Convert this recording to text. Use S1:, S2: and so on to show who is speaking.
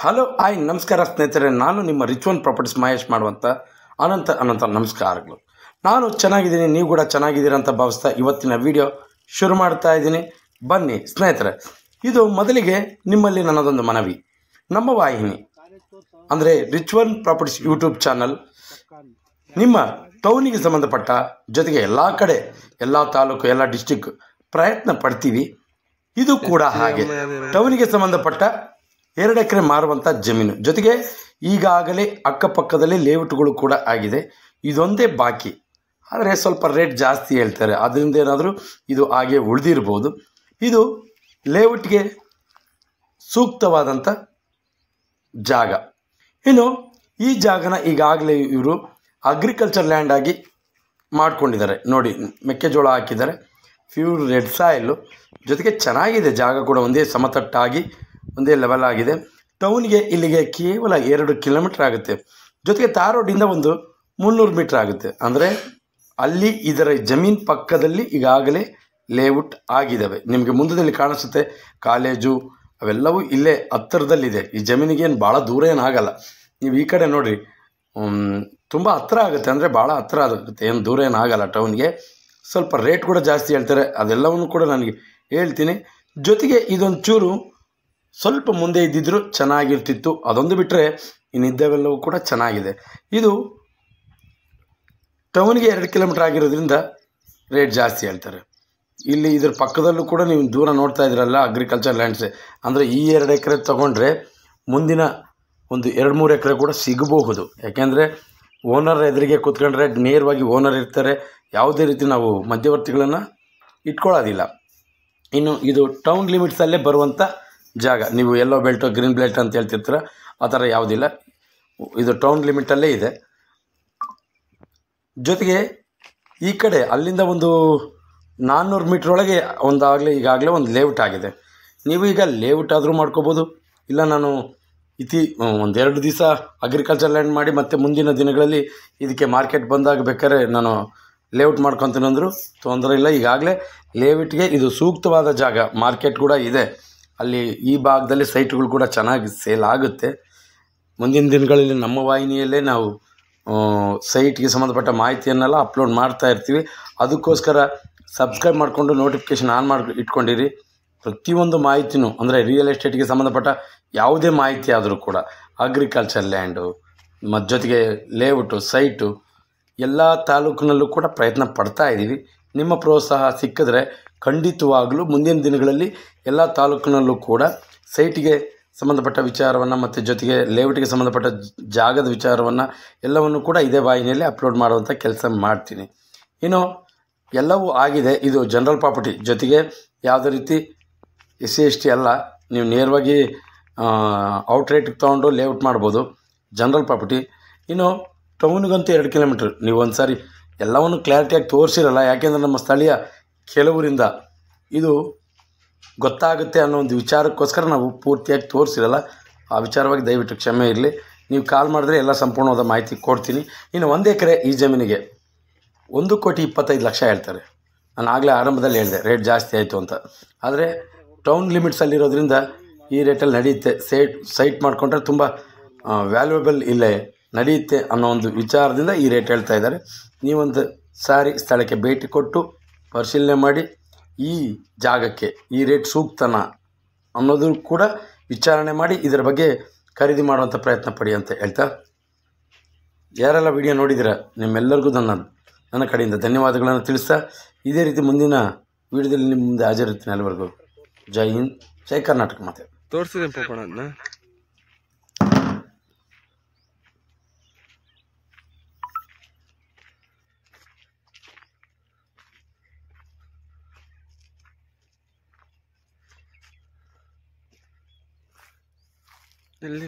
S1: Hello hi ನಮಸ್ಕಾರ ಸ್ನೇಹಿತರೆ, ನಾನು ನಿಮ್ಮ ರಿಚ್ ಒನ್ ಪ್ರಾಪರ್ಟೀಸ್ ಮಹೇಶ್ ಮಾಡುವಂಥ ಅನಂತ ನಮಸ್ಕಾರಗಳು. ನಾನು ಚೆನ್ನಾಗಿದ್ದೀನಿ, ನೀವು ಕೂಡ ಚೆನ್ನಾಗಿದ್ದೀರ ಅಂತ ಭಾವಿಸ್ತಾ ಇವತ್ತಿನ ವಿಡಿಯೋ ಶುರು ಮಾಡ್ತಾ ಇದ್ದೀನಿ. ಬನ್ನಿ ಸ್ನೇಹಿತರೆ, ಇದು ಮೊದಲಿಗೆ ನಿಮ್ಮಲ್ಲಿ ನನ್ನದೊಂದು ಮನವಿ. ನಮ್ಮ ವಾಹಿನಿ ಅಂದರೆ rich one properties YouTube channel ನಿಮ್ಮ ಟೌನಿಗೆ ಸಂಬಂಧಪಟ್ಟ ಜೊತೆಗೆ ಎಲ್ಲ ಕಡೆ, ಎಲ್ಲ ತಾಲೂಕು, ಎಲ್ಲ ಡಿಸ್ಟಿಕ್ ಪ್ರಯತ್ನ ಪಡ್ತೀವಿ. ಇದು ಕೂಡ ಹಾಗೆ ಟೌನಿಗೆ ಸಂಬಂಧಪಟ್ಟ 2 ಎಕರೆ ಮಾರುವಂಥ ಜಮೀನು, ಜೊತೆಗೆ ಈಗಾಗಲೇ ಅಕ್ಕಪಕ್ಕದಲ್ಲಿ ಲೇಔಟ್ಗಳು ಕೂಡ ಆಗಿದೆ. ಇದೊಂದೇ ಬಾಕಿ, ಆದರೆ ಸ್ವಲ್ಪ ರೇಟ್ ಜಾಸ್ತಿ ಹೇಳ್ತಾರೆ. ಅದರಿಂದ ಏನಾದರೂ ಇದು ಹಾಗೆ ಉಳಿದಿರ್ಬೋದು. ಇದು ಲೇಔಟ್ಗೆ ಸೂಕ್ತವಾದಂಥ ಜಾಗ. ಇನ್ನು ಈ ಜಾಗನ ಈಗಾಗಲೇ ಇವರು ಅಗ್ರಿಕಲ್ಚರ್ ಲ್ಯಾಂಡ್ ಆಗಿ ಮಾಡ್ಕೊಂಡಿದ್ದಾರೆ. ನೋಡಿ, ಮೆಕ್ಕೆಜೋಳ ಹಾಕಿದ್ದಾರೆ, ಪ್ಯೂರ್ ರೆಡ್ ಸಾಯಿಲು, ಜೊತೆಗೆ ಚೆನ್ನಾಗಿದೆ ಜಾಗ ಕೂಡ. ಒಂದೇ ಸಮತಟ್ಟಾಗಿ ಒಂದೇ ಲೆವೆಲ್ ಆಗಿದೆ. ಟೌನ್ಗೆ ಇಲ್ಲಿಗೆ ಕೇವಲ 2 ಕಿಲೋಮೀಟ್ರ್ ಆಗುತ್ತೆ. ಜೊತೆಗೆ ತಾರ್ ರೋಡಿಂದ ಒಂದು 300 ಮೀಟ್ರ್ ಆಗುತ್ತೆ. ಅಂದರೆ ಅಲ್ಲಿ ಇದರ ಜಮೀನು ಪಕ್ಕದಲ್ಲಿ ಈಗಾಗಲೇ ಲೇಔಟ್ ಆಗಿದ್ದಾವೆ. ನಿಮಗೆ ಮುಂದದಲ್ಲಿ ಕಾಣಿಸುತ್ತೆ ಕಾಲೇಜು, ಅವೆಲ್ಲವೂ ಇಲ್ಲೇ ಹತ್ತಿರದಲ್ಲಿದೆ. ಈ ಜಮೀನಿಗೇನು ಭಾಳ ದೂರ ಏನಾಗಲ್ಲ. ನೀವು ಈ ಕಡೆ ನೋಡಿರಿ, ತುಂಬ ಹತ್ತಿರ ಆಗುತ್ತೆ, ಅಂದರೆ ಭಾಳ ಹತ್ತಿರ ಆಗುತ್ತೆ, ಏನು ದೂರ ಏನಾಗಲ್ಲ ಟೌನ್ಗೆ. ಸ್ವಲ್ಪ ರೇಟ್ ಕೂಡ ಜಾಸ್ತಿ ಹೇಳ್ತಾರೆ, ಅದೆಲ್ಲವನ್ನು ಕೂಡ ನನಗೆ ಹೇಳ್ತೀನಿ. ಜೊತೆಗೆ ಇದೊಂದು ಚೂರು ಸ್ವಲ್ಪ ಮುಂದೆ ಇದ್ದಿದ್ದರೂ ಚೆನ್ನಾಗಿರ್ತಿತ್ತು. ಅದೊಂದು ಬಿಟ್ಟರೆ ಇನ್ನಿದ್ದವೆಲ್ಲವೂ ಕೂಡ ಚೆನ್ನಾಗಿದೆ. ಇದು ಟೌನ್ಗೆ 2 ಕಿಲೋಮೀಟ್ರ್ ಆಗಿರೋದ್ರಿಂದ ರೇಟ್ ಜಾಸ್ತಿ ಹೇಳ್ತಾರೆ. ಇಲ್ಲಿ ಇದ್ರ ಪಕ್ಕದಲ್ಲೂ ಕೂಡ ನೀವು ದೂರ ನೋಡ್ತಾ ಇದ್ದೀರಲ್ಲ ಅಗ್ರಿಕಲ್ಚರ್ ಲ್ಯಾಂಡ್ಸೇ. ಅಂದರೆ ಈ 2 ಎಕರೆ ತೊಗೊಂಡ್ರೆ ಮುಂದಿನ ಒಂದು 2-3 ಎಕರೆ ಕೂಡ ಸಿಗಬಹುದು. ಯಾಕೆಂದರೆ ಓನರ್ ಎದುರಿಗೆ ಕೂತ್ಕೊಂಡ್ರೆ ನೇರವಾಗಿ ಓನರ್ ಇರ್ತಾರೆ. ಯಾವುದೇ ರೀತಿ ನಾವು ಮಧ್ಯವರ್ತಿಗಳನ್ನು ಇಟ್ಕೊಳ್ಳೋದಿಲ್ಲ. ಇನ್ನು ಇದು ಟೌನ್ ಲಿಮಿಟ್ಸಲ್ಲೇ ಬರುವಂಥ ಜಾಗ. ನೀವು ಎಲ್ಲೋ ಬೆಲ್ಟು, ಗ್ರೀನ್ ಬೆಲ್ಟ್ ಅಂತ ಹೇಳ್ತಿರ್ತೀರ, ಆ ಥರ ಯಾವುದಿಲ್ಲ. ಇದು ಟೌನ್ ಲಿಮಿಟಲ್ಲೇ ಇದೆ. ಜೊತೆಗೆ ಈ ಕಡೆ ಅಲ್ಲಿಂದ ಒಂದು 400 ಮೀಟ್ರ್ ಒಳಗೆ ಈಗಾಗಲೇ ಒಂದು ಲೇಔಟ್ ಆಗಿದೆ. ನೀವು ಈಗ ಲೇಔಟ್ ಆದರೂ ಮಾಡ್ಕೋಬೋದು, ಇಲ್ಲ ನಾನು ಒಂದು 2 ದಿವಸ ಅಗ್ರಿಕಲ್ಚರ್ ಲ್ಯಾಂಡ್ ಮಾಡಿ ಮತ್ತು ಮುಂದಿನ ದಿನಗಳಲ್ಲಿ ಇದಕ್ಕೆ ಮಾರ್ಕೆಟ್ ಬಂದಾಗ ಬೇಕಾದ್ರೆ ನಾನು ಲೇಔಟ್ ಮಾಡ್ಕೊತೀನಿ ಅಂದರೂ ತೊಂದರೆ ಇಲ್ಲ. ಈಗಾಗಲೇ ಲೇಔಟ್ಗೆ ಇದು ಸೂಕ್ತವಾದ ಜಾಗ. ಮಾರ್ಕೆಟ್ ಕೂಡ ಇದೆ ಅಲ್ಲಿ. ಈ ಭಾಗದಲ್ಲಿ ಸೈಟ್ಗಳು ಕೂಡ ಚೆನ್ನಾಗಿ ಸೇಲ್ ಆಗುತ್ತೆ. ಮುಂದಿನ ದಿನಗಳಲ್ಲಿ ನಮ್ಮ ವಾಹಿನಿಯಲ್ಲೇ ನಾವು ಸೈಟ್ಗೆ ಸಂಬಂಧಪಟ್ಟ ಮಾಹಿತಿಯನ್ನೆಲ್ಲ ಅಪ್ಲೋಡ್ ಮಾಡ್ತಾ ಇರ್ತೀವಿ. ಅದಕ್ಕೋಸ್ಕರ ಸಬ್ಸ್ಕ್ರೈಬ್ ಮಾಡಿಕೊಂಡು ನೋಟಿಫಿಕೇಷನ್ ಆನ್ ಮಾಡಿ ಇಟ್ಕೊಂಡಿರಿ. ಪ್ರತಿಯೊಂದು ಮಾಹಿತಿನೂ, ಅಂದರೆ ರಿಯಲ್ ಎಸ್ಟೇಟ್ಗೆ ಸಂಬಂಧಪಟ್ಟ ಯಾವುದೇ ಮಾಹಿತಿ ಆದರೂ ಕೂಡ, ಅಗ್ರಿಕಲ್ಚರ್ ಲ್ಯಾಂಡು ಮತ್ತು ಜೊತೆಗೆ ಲೇಔಟು, ಸೈಟು, ಎಲ್ಲ ತಾಲೂಕಿನಲ್ಲೂ ಕೂಡ ಪ್ರಯತ್ನ ಪಡ್ತಾ ಇದ್ದೀವಿ. ನಿಮ್ಮ ಪ್ರೋತ್ಸಾಹ ಸಿಕ್ಕಿದ್ರೆ ಖಂಡಿತವಾಗಲೂ ಮುಂದಿನ ದಿನಗಳಲ್ಲಿ ಎಲ್ಲ ತಾಲೂಕಿನಲ್ಲೂ ಕೂಡ ಸೈಟಿಗೆ ಸಂಬಂಧಪಟ್ಟ ವಿಚಾರವನ್ನು ಮತ್ತು ಜೊತೆಗೆ ಲೇಔಟ್ಗೆ ಸಂಬಂಧಪಟ್ಟ ಜಾಗದ ವಿಚಾರವನ್ನು ಎಲ್ಲವನ್ನು ಕೂಡ ಇದೇ ವಾಹಿನಿಯಲ್ಲಿ ಅಪ್ಲೋಡ್ ಮಾಡುವಂಥ ಕೆಲಸ ಮಾಡ್ತೀನಿ. ಇನ್ನು ಎಲ್ಲವೂ ಆಗಿದೆ. ಇದು ಜನರಲ್ ಪ್ರಾಪರ್ಟಿ, ಜೊತೆಗೆ ಯಾವುದೇ ರೀತಿ SC/ST ಅಲ್ಲ. ನೀವು ನೇರವಾಗಿ ಔಟ್ರೇಟಿಗೆ ತೊಗೊಂಡು ಲೇಔಟ್ ಮಾಡ್ಬೋದು, ಜನರಲ್ ಪ್ರಾಪರ್ಟಿ. ಇನ್ನು ಟೌನಿಗಂತೂ 2 ಕಿಲೋಮೀಟ್ರ್. ನೀವು ಒಂದು ಸಾರಿ ಎಲ್ಲವನ್ನು ಕ್ಲಾರಿಟಿಯಾಗಿ ತೋರಿಸಿರಲ್ಲ, ಯಾಕೆಂದರೆ ನಮ್ಮ ಸ್ಥಳೀಯ ಕೆಲವರಿಂದ ಇದು ಗೊತ್ತಾಗುತ್ತೆ ಅನ್ನೋ ಒಂದು ವಿಚಾರಕ್ಕೋಸ್ಕರ ನಾವು ಪೂರ್ತಿಯಾಗಿ ತೋರಿಸಿರಲ್ಲ. ಆ ವಿಚಾರವಾಗಿ ದಯವಿಟ್ಟು ಕ್ಷಮೆ ಇರಲಿ. ನೀವು ಕಾಲ್ ಮಾಡಿದ್ರೆ ಎಲ್ಲ ಸಂಪೂರ್ಣವಾದ ಮಾಹಿತಿ ಕೊಡ್ತೀನಿ. ಇನ್ನು 1 ಎಕರೆ ಈ ಜಮೀನಿಗೆ 1,25,00,000 ಹೇಳ್ತಾರೆ. ನಾನು ಆಗಲೇ ಆರಂಭದಲ್ಲಿ ಹೇಳಿದೆ ರೇಟ್ ಜಾಸ್ತಿ ಆಯಿತು ಅಂತ. ಆದರೆ ಟೌನ್ ಲಿಮಿಟ್ಸಲ್ಲಿರೋದ್ರಿಂದ ಈ ರೇಟಲ್ಲಿ ನಡೆಯುತ್ತೆ. ಸೈಟ್ ಮಾಡಿಕೊಂಡ್ರೆ ತುಂಬ ವ್ಯಾಲ್ಯೂಯಬಲ್ ಇಲ್ಲೇ ನಡೆಯುತ್ತೆ ಅನ್ನೋ ಒಂದು ವಿಚಾರದಿಂದ ಈ ರೇಟ್ ಹೇಳ್ತಾ ಇದ್ದಾರೆ. ನೀವೊಂದು ಸಾರಿ ಸ್ಥಳಕ್ಕೆ ಭೇಟಿ ಕೊಟ್ಟು ಪರಿಶೀಲನೆ ಮಾಡಿ ಈ ಜಾಗಕ್ಕೆ ಈ ರೇಟ್ ಸೂಕ್ತನಾ ಅನ್ನೋದು ಕೂಡ ವಿಚಾರಣೆ ಮಾಡಿ ಇದರ ಬಗ್ಗೆ ಖರೀದಿ ಮಾಡುವಂಥ ಪ್ರಯತ್ನ ಪಡಿ ಅಂತ ಹೇಳ್ತಾ, ಯಾರೆಲ್ಲ ವಿಡಿಯೋ ನೋಡಿದ್ದೀರ ನಿಮ್ಮೆಲ್ಲರಿಗೂ ನನ್ನ ಕಡೆಯಿಂದ ಧನ್ಯವಾದಗಳನ್ನು ತಿಳಿಸ್ತಾ, ಇದೇ ರೀತಿ ಮುಂದಿನ ವಿಡಿಯೋದಲ್ಲಿ ನಿಮ್ಮ ಮುಂದೆ ಹಾಜರಿರ್ತೀನಿ. ಅಲ್ಲಿವರೆಗೂ ಜೈ ಹಿಂದ್, ಜೈ ಕರ್ನಾಟಕ. ಮತ್ತೆ
S2: ತೋರಿಸಿದೆ ಎಲ್ಲಿ